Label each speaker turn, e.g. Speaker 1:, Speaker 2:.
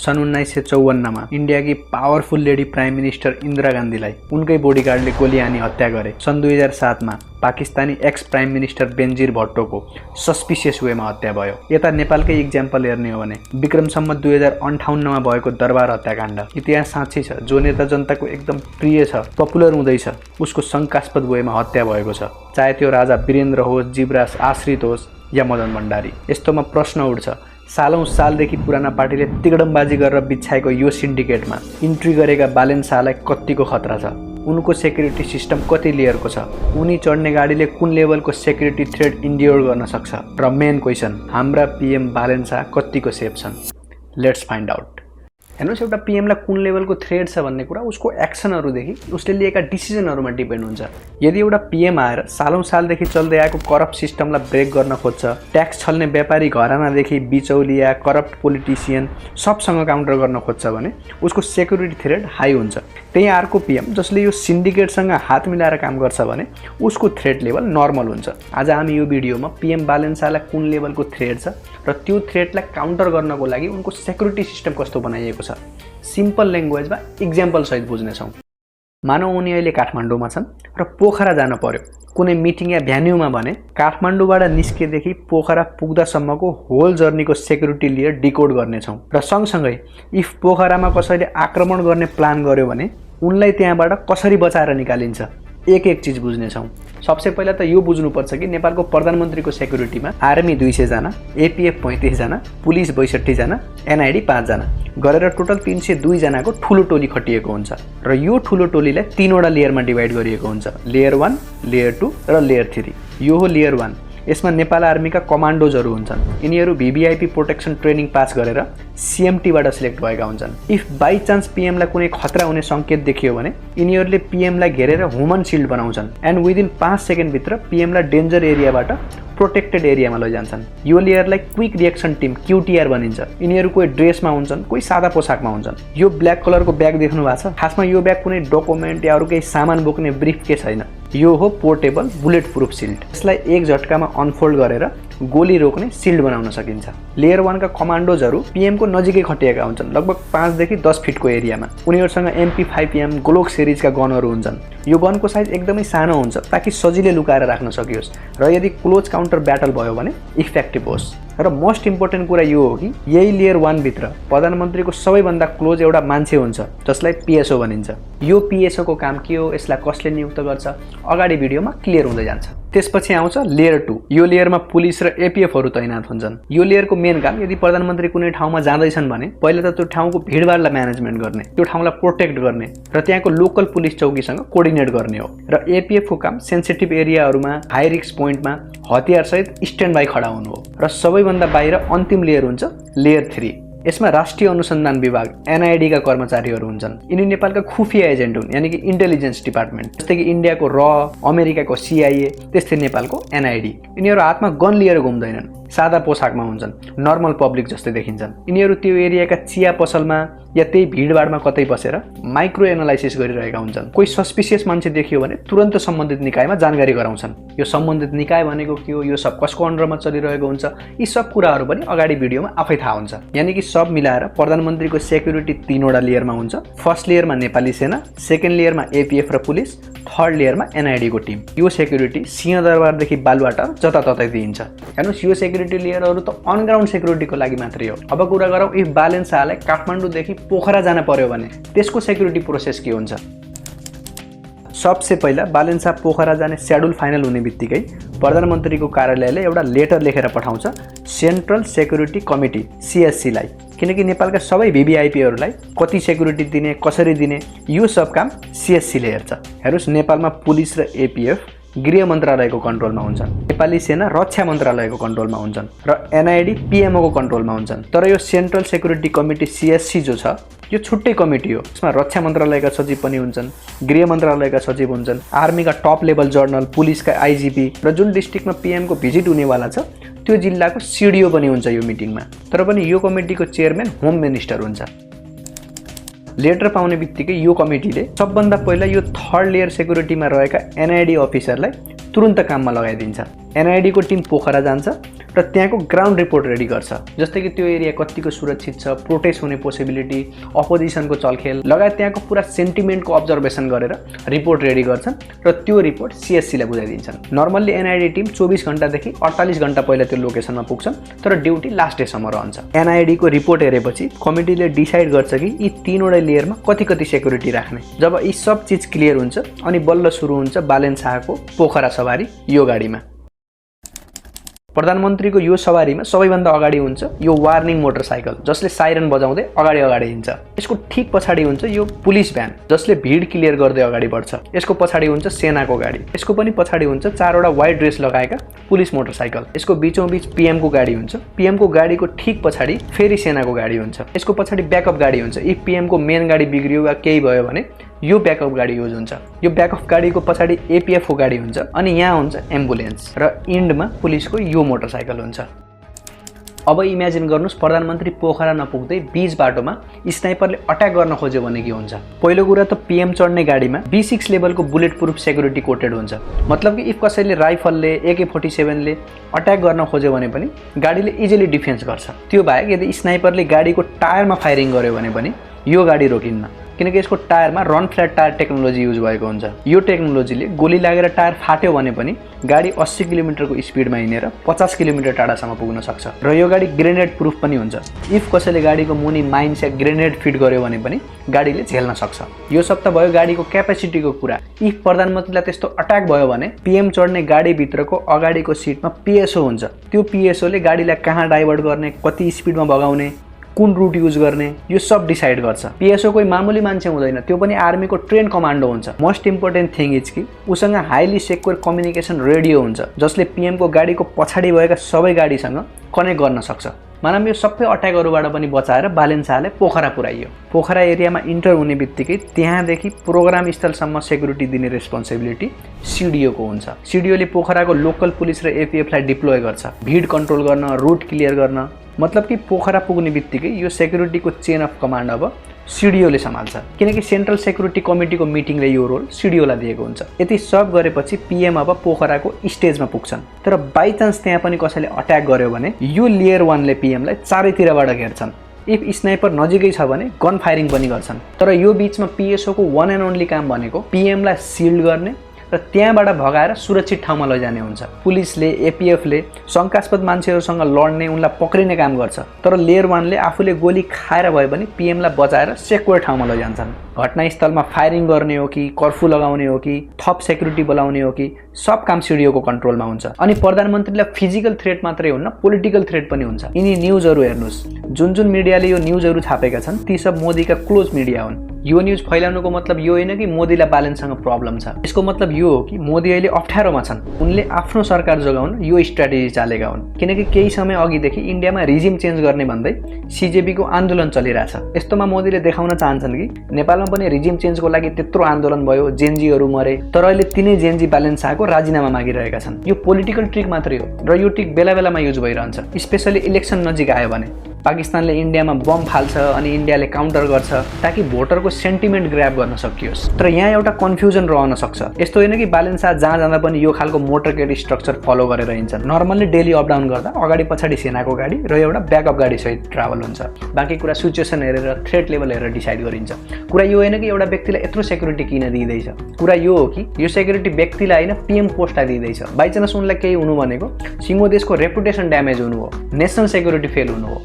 Speaker 1: सन् 1954 मा इन्डियाकी powerful lady prime minister Indira गान्धीलाई उनकै बॉडीगार्डले गोली हानी हत्या गरे। सन् 2007 मा Pakistani ex prime minister Benazir भट्टोको सस्पिसियस वेमा हत्या भयो। यता नेपालकै इक्जाम्पल हेर्ने हो भने विक्रम सम्वत 2058 मा भएको दरबार हत्याकाण्ड इतिहास साँच्चै छ। जो नेता जनताको एकदम प्रिय छ, पपुलर हुँदैछ, उसको शंकास्पद वेमा हत्या भएको छ। चाहे त्यो राजा वीरेन्द्र होस्, जीवराज आश्रित होस् या मदन भण्डारी। यस्तोमा प्रश्न उठ्छ, सालौं सालदेखि पुराना पार्टीले तिगडमबाजी गरेर बिछाएको यो सिन्डिकेटमा इन्ट्री गरेका बालेन शाहलाई कतिको खतरा छ? उनको सेक्युरिटी सिस्टम कति लेयरको छ? उनी चढ्ने गाडीले कुन लेभलको सेक्युरिटी थ्रेट इन्ड्योर गर्न सक्छ? र मेन क्वेसन, हाम्रा पीएम बालेन शाह कतिको सेफ छन्? Let's find out. हेर्नुहोस्, एउटा पीएमलाई कुन लेभलको थ्रेट छ भन्ने कुरा उसको एक्सनहरूदेखि उसले लिएका डिसिजनहरूमा डिपेन्ड हुन्छ। यदि एउटा पीएम आएर सालौं सालदेखि चल्दै आएको करप्ट सिस्टमलाई ब्रेक गर्न खोज्छ, ट्याक्स छल्ने व्यापारी घरानादेखि बिचौलिया, करप्ट पोलिटिसियन सबसँग काउन्टर गर्न खोज्छ भने उसको सेक्युरिटी थ्रेट हाई हुन्छ। त्यही अर्को पीएम जसले यो सिन्डिकेटसँग हात मिलाएर काम गर्छ भने उसको थ्रेट लेभल नर्मल हुन्छ। आज हामी यो भिडियोमा पीएम बालेन शाहलाई कुन लेभलको थ्रेट छ र त्यो थ्रेटलाई काउन्टर गर्नको लागि उनको सेक्युरिटी सिस्टम कस्तो बनाइएको छ, सिम्पल ल्याङ्ग्वेजमा इक्जाम्पल सहित बुझ्नेछौँ। मानौ उनी अहिले काठमाडौँमा छन् र पोखरा जान पर्यो कुनै मिटिङ या भ्यान्यूमा भने काठमाडौँबाट निस्केदेखि पोखरा पुग्दासम्मको होल जर्नीको सेक्युरिटी लिएर डिकोड गर्नेछौँ। र सँगसँगै इफ पोखरामा कसैले आक्रमण गर्ने प्लान गर्यो भने उनलाई त्यहाँबाट कसरी बचाएर निकालिन्छ, एक एक चीज बुझ्नेछौँ। सबसे पहिला त यो बुझ्नुपर्छ कि नेपालको प्रधानमन्त्रीको सेक्युरिटीमा आर्मी 200 जना, एपीएफ 35 जना, पुलिस 62 जना, एनआईडी 5 जना गरेर टोटल 302 जनाको ठुलो टोली खटिएको हुन्छ। र यो ठुलो टोलीलाई 3 वटा लेयरमा डिभाइड गरिएको हुन्छ, लेयर 1, लेयर 2 र लेयर 3। यो हो लेयर 1। यसमा नेपाल आर्मीका कमान्डोजहरू हुन्छन्। यिनीहरू भिभिआइपी प्रोटेक्सन ट्रेनिङ पास गरेर सीएमटीबाट सिलेक्ट भएका हुन्छन्। इफ बाई चान्स पीएमलाई कुनै खतरा हुने संकेत देखियो भने यिनीहरूले पीएमलाई घेरेर ह्युमन सिल्ड बनाउँछन् एन्ड विदिन 5 सेकेन्डभित्र पीएमलाई डेन्जर एरियाबाट प्रोटेक्टेड एरियामा लैजान्छन्। यो लेयरलाई क्विक रिएक्सन टिम क्यूटीआर भनिन्छ। यिनीहरू कोही ड्रेसमा हुन्छन्, कोही सादा पोसाकमा हुन्छन्। यो ब्ल्याक कलरको ब्याग देख्नु भएको छ? खासमा यो ब्याग कुनै डकुमेन्ट या अरू केही सामान बोक्ने ब्रिफ केस छैन। यो हो पोर्टेबल बुलेट प्रुफ सिल्ड। यसलाई एक झट्कामा अनफोल्ड गरेर गोली रोक्ने सिल्ड बनाउन सकिन्छ। लेयर 1 का कमान्डोजहरू पीएमको नजिकै खटिएका हुन्छन्, लगभग 5 देखि 10 फिटको एरियामा। उनीहरूसँग MP5M ग्लोक सिरिजका गनहरू हुन्छन्। यो गनको साइज एकदमै सानो हुन्छ ताकि सजिलै लुकाएर राख्न सकियोस् र यदि क्लोज काउन्टर ब्याटल भयो भने इफेक्टिभ होस्। र मोस्ट इम्पोर्टेन्ट कुरा यो हो कि यही लेयर 1 भित्र प्रधानमन्त्रीको सबैभन्दा क्लोज एउटा मान्छे हुन्छ जसलाई पीएसओ भनिन्छ। यो पीएसओ को काम के हो, यसलाई कसले नियुक्त गर्छ, अगाडि भिडियोमा क्लियर हुँदै जान्छ। त्यसपछि आउँछ लेयर 2। यो लेयरमा पुलिस र एपीएफहरू तैनात हुन्छन्। यो लेयरको मेन काम, यदि प्रधानमन्त्री कुनै ठाउँमा जाँदैछन् भने पहिला त त्यो ठाउँको भिडभाडलाई म्यानेजमेन्ट गर्ने, त्यो ठाउँलाई प्रोटेक्ट गर्ने र त्यहाँको लोकल पुलिस चौकीसँग कोर्डिनेट गर्ने हो। र एपीएफको काम सेन्सिटिभ एरियाहरूमा, हाई रिस्क पोइन्टमा हतियार सहित स्ट्यान्ड बाई खडा हुनु हो। र सबैभन्दा बाहिर अन्तिम लेयर हुन्छ लेयर 3। यसमा राष्ट्रिय अनुसन्धान विभाग एनआईडी का कर्मचारीहरू हुन्छन्। यिनी नेपालका खुफिया एजेन्ट हुन्, यानी कि इन्टेलिजेन्स डिपार्टमेन्ट। जस्तै कि इन्डियाको र, अमेरिकाको सीआईए, त्यस्तै नेपालको एनआईडी। यिनीहरू हातमा गन लिएर घुम्दैनन्, सादा पोसाकमा हुन्छन्, नर्मल पब्लिक जस्तै देखिन्छन्। यिनीहरू त्यो एरियाका चिया पसलमा या त्यही भिडभाडमा कतै बसेर माइक्रो एनालाइसिस गरिरहेका हुन्छन्। कोही सस्पिसियस मान्छे देखियो भने तुरन्त सम्बन्धित निकायमा जानकारी गराउँछन्। यो सम्बन्धित निकाय भनेको के हो, यो सब कसको अन्डरमा चलिरहेको हुन्छ, यी सब कुराहरू पनि अगाडि भिडियोमा आफै थाहा हुन्छ। यानी कि सब मिलाएर प्रधानमन्त्रीको सेक्युरिटी 3 वटा लेयरमा हुन्छ। फर्स्ट लेयरमा नेपाली सेना, सेकेन्ड लेयरमा एपीएफ र पुलिस, थर्ड लेयरमा एनआईडी को टिम। यो सेक्युरिटी सिंहदरबारदेखि बालुवाटार जताततै दिइन्छ। हेर्नुहोस्, यो सेक्युरिटी लेयरहरू त अनग्राउन्ड सेक्युरिटीको लागि मात्रै हो। अब कुरा गरौँ इफ बालेन शाहलाई काठमाडौँदेखि पोखरा जान पर्यो भने त्यसको सेक्युरिटी प्रोसेस के हुन्छ। सबसे पहिला बालेन शाह पोखरा जाने शेड्युल फाइनल हुने बित्तिकै प्रधानमन्त्रीको कार्यालयले एउटा लेटर लेखेर पठाउँछ सेन्ट्रल सेक्युरिटी कमिटी सीएससी लाई। किनकि नेपालका सबै भिभिआइपीहरूलाई कति सेक्युरिटी दिने, कसरी दिने, यो सब काम सीएससी ले हेर्छ। हेर्नुहोस्, नेपालमा पुलिस र एपीएफ गृह मन्त्रालयको कन्ट्रोलमा हुन्छन्, नेपाली सेना रक्षा मन्त्रालयको कन्ट्रोलमा हुन्छन् र एनआईडी पीएमओ को कन्ट्रोलमा हुन्छन्। तर यो सेन्ट्रल सेक्युरिटी कमिटी सीएससी जो छ यो छुट्टै कमिटी हो। यसमा रक्षा मन्त्रालयका सचिव पनि हुन्छन्, गृह मन्त्रालयका सचिव हुन्छन्, आर्मीका टप लेभल जर्नल, पुलिसका आईजीपी र जुन डिस्ट्रिक्टमा पीएमको भिजिट हुनेवाला छ त्यो जिल्लाको सीडीओ पनि हुन्छ यो मिटिङमा। तर पनि यो कमिटीको चेयरम्यान होम मिनिस्टर हुन्छ। लेटर पाउने बित्तिकै यो कमिटीले सबभन्दा पहिला यो थर्ड लेयर सेक्युरिटीमा रहेका एनआईडी अफिसरलाई तुरन्त काममा लगाइदिन्छ। एनआईडी को टिम पोखरा जान्छ र त्यहाँको ग्राउन्ड रिपोर्ट रेडी गर्छ। जस्तै कि त्यो एरिया कतिको सुरक्षित छ, प्रोटेस्ट हुने पोसिबिलिटी, अपोजिसनको चलखेल लगायत त्यहाँको पुरा सेन्टिमेन्टको अब्जर्भेसन गरेर रिपोर्ट रेडी गर्छन् र त्यो रिपोर्ट सीएससीलाई बुझाइदिन्छन्। नर्मल्ली एनआइडी टिम 24 घण्टादेखि 48 घण्टा पहिला त्यो लोकेसनमा पुग्छन्, तर ड्युटी लास्ट डेसम्म रहन्छ। एनआइडीको रिपोर्ट हेरेपछि कमिटीले डिसाइड गर्छ कि यी 3वटा लेयरमा कति सेक्युरिटी राख्ने। जब यी सब चिज क्लियर हुन्छ अनि बल्ल सुरु हुन्छ बालेन शाहको पोखरा सवारी यो गाडीमा। प्रधानमन्त्रीको यो सवारीमा सबैभन्दा अगाडि हुन्छ यो वार्निङ मोटरसाइकल जसले साइरन बजाउँदै अगाडि हिँड्छ। यसको ठीक पछाडि हुन्छ यो पुलिस भ्यान जसले भिड क्लियर गर्दै अगाडि बढ्छ। यसको पछाडि हुन्छ सेनाको गाडी। यसको पनि पछाडि हुन्छ 4वटा व्हाइट ड्रेस लगाएका पुलिस मोटरसाइकल। यसको बीचौं बीच पीएम को गाडी हुन्छ। पीएम को गाडीको ठीक पछाडि फेरि सेनाको गाडी हुन्छ। यसको पछाडि ब्याकअप गाडी हुन्छ। इफ पीएम को मेन गाडी बिग्रियो वा केही भयो भने यो ब्याकअप गाडी युज हुन्छ। यो ब्याकअप गाडीको पछाडि एपीएफ को गाडी हुन्छ अनि यहाँ हुन्छ एम्बुलेन्स र इन्डमा पुलिसको यो मोटरसाइकल हुन्छ। अब इमेजिन गर्नुस् प्रधानमन्त्री पोखरा नपुग्दै बीच बाटोमा स्नाइपरले अट्याक गर्न खोज्यो भने के हुन्छ। पहिलो कुरा त पीएम चढ्ने गाडीमा B6 लेभलको बुलेट प्रुफ सेक्युरिटी कोटेड हुन्छ। मतलब कि इफ कसैले राइफलले AK-47 ले अट्याक गर्न खोज्यो भने पनि गाडीले इजिली डिफेन्स गर्छ। त्यो बाहेक यदि स्नाइपरले गाडीको टायरमा फायरिङ गर्यो भने पनि यो गाडी रोकिन्न, किनकि यसको टायरमा run flat tyre technology use भएको हुन्छ। यो टेक्नोलोजीले गोली लागेर टायर फाट्यो भने पनि गाडी 80 किलोमिटरको स्पिडमा हिँडेर 50 किलोमिटर टाढासम्म पुग्न सक्छ र यो गाडी ग्रेनेड प्रुफ पनि हुन्छ। इफ कसैले गाडीको मुनि माइन्स या ग्रेनेड फिट गर्यो भने पनि गाडीले झेल्न सक्छ। यो सब त भयो गाडीको क्यापेसिटीको कुरा। इफ प्रधानमन्त्रीलाई त्यस्तो अट्याक भयो भने पीएम चढ्ने गाडीभित्रको अगाडिको सिटमा पीएसओ हुन्छ। त्यो पीएसओले गाडीलाई कहाँ डाइभर्ट गर्ने, कति स्पिडमा भगाउने, कुन रुट युज गर्ने यो सब डिसाइड गर्छ। पीएसओ कोही मामुली मान्छे हुँदैन, त्यो पनि आर्मीको ट्रेन कमान्डो हुन्छ। मोस्ट इम्पोर्टेन्ट थिङ इज कि उसँग हाइली सेक्योर कम्युनिकेसन रेडियो हुन्छ जसले पीएम को गाडीको पछाडि भएका सबै गाडीसँग कनेक्ट गर्न सक्छ। मानव यो सबै अट्याकहरूबाट पनि बचाएर बालेन शाहले पोखरा पुर्याइयो। पोखरा एरियामा इन्टर हुने बित्तिकै त्यहाँदेखि प्रोग्राम स्थलसम्म सेक्युरिटी दिने रेस्पोन्सिबिलिटी सीडीओ को हुन्छ। सीडीओले पोखराको लोकल पुलिस र एपीएफलाई डिप्लोय गर्छ, भिड कन्ट्रोल गर्न, रुट क्लियर गर्न। मतलब कि पोखरा पुग्ने बित्तिकै यो सेक्युरिटीको चेन अफ कमान्ड अब सीडीओले सम्हाल्छ, किनकि सेन्ट्रल सेक्युरिटी कमिटीको मिटिङले यो रोल सीडीओलाई दिएको हुन्छ। यति सब गरेपछि पीएम अब पोखराको स्टेजमा पुग्छन्। तर बाइ चान्स त्यहाँ पनि कसैले अट्याक गर्यो भने यो लेयर 1 ले पीएमलाई चारैतिरबाट घेर्छन्। इफ स्नाइपर नजिकै छ भने गन फायरिङ पनि गर्छन्। तर यो बीचमा पीएसओ को वन एन्ड ओन्ली काम भनेको पीएमलाई सिल्ड गर्ने र त्यहाँबाट भगाएर सुरक्षित ठाउँमा लैजाने हुन्छ। पुलिसले एपीएफले शंकास्पद मान्छेहरूसँग लड्ने, उनलाई पक्रिने काम गर्छ। तर लेयर 1 ले आफूले गोली खाएर भए पनि पीएमलाई बचाएर सेक्युर ठाउँमा लैजान्छन्। घटनास्थलमा फायरिङ गर्ने हो कि कर्फ्यू लगाउने हो कि थप सेक्युरिटी बोलाउने हो कि सब काम सीडीओ को कन्ट्रोलमा हुन्छ। अनि प्रधानमन्त्रीलाई फिजिकल थ्रेट मात्रै हुन्न, पोलिटिकल थ्रेट पनि हुन्छ। यिनी न्युजहरू हेर्नुस्, जुन मिडियाले यो न्युजहरू छापेका छन् ती सब मोदीका क्लोज मिडिया हुन्। यो न्युज फैलाउनुको मतलब यो होइन कि मोदीलाई बालेनसँग प्रब्लम छ। यसको मतलब यो हो कि मोदी अहिले अप्ठ्यारोमा छन्। उनले आफ्नो सरकार जोगाउन यो स्ट्र्याटेजी चालेका हुन्, किनकि केही समय अघिदेखि इन्डियामा रिजिम चेन्ज गर्ने भन्दै सीजेपी को आन्दोलन चलिरहेछ। यस्तोमा मोदीले देखाउन चाहन्छन् कि नेपालमा पनि रिजिम चेन्जको लागि त्यत्रो आन्दोलन भयो, जेनजीहरू मरे, तर अहिले तिनै जेनजी बालेन शाहको राजीनामा मागिरहेका छन्। यो पोलिटिकल ट्रिक मात्रै हो र यो ट्रिक बेला बेलामा युज भइरहन्छ। स्पेशली इलेक्सन नजिक आयो भने पाकिस्तानले इन्डियामा बम फाल्छ अनि इन्डियाले काउन्टर गर्छ ताकि भोटरको सेन्टिमेन्ट ग्र्याब गर्न सकियोस्। तर यहाँ एउटा कन्फ्युजन रहन सक्छ। यस्तो होइन कि बालेन शाह जहाँ जाँदा पनि यो खालको मोटरकेड स्ट्रक्चर फलो गरेर हिँड्छन्। नर्मल्ली डेली अप डाउन गर्दा अगाडि पछाडि सेनाको गाडी र एउटा ब्याकअप गाडी सहित ट्राभल हुन्छ। बाँकी कुरा सिचुएसन हेरेर, थ्रेट लेभल हेरेर डिसाइड गरिन्छ। कुरा यो होइन कि एउटा व्यक्तिलाई यत्रो सेक्युरिटी किन दिइदैछ। कुरा यो हो कि यो सेक्युरिटी व्यक्तिलाई होइन पीएम पोस्टलाई दिइदैछ। बाइ चान्स उनलाई केही हुनु भनेको सिङ्गो देशको रेपुटेसन ड्यामेज हुनु हो, नेसनल सेक्युरिटी फेल हुनु हो।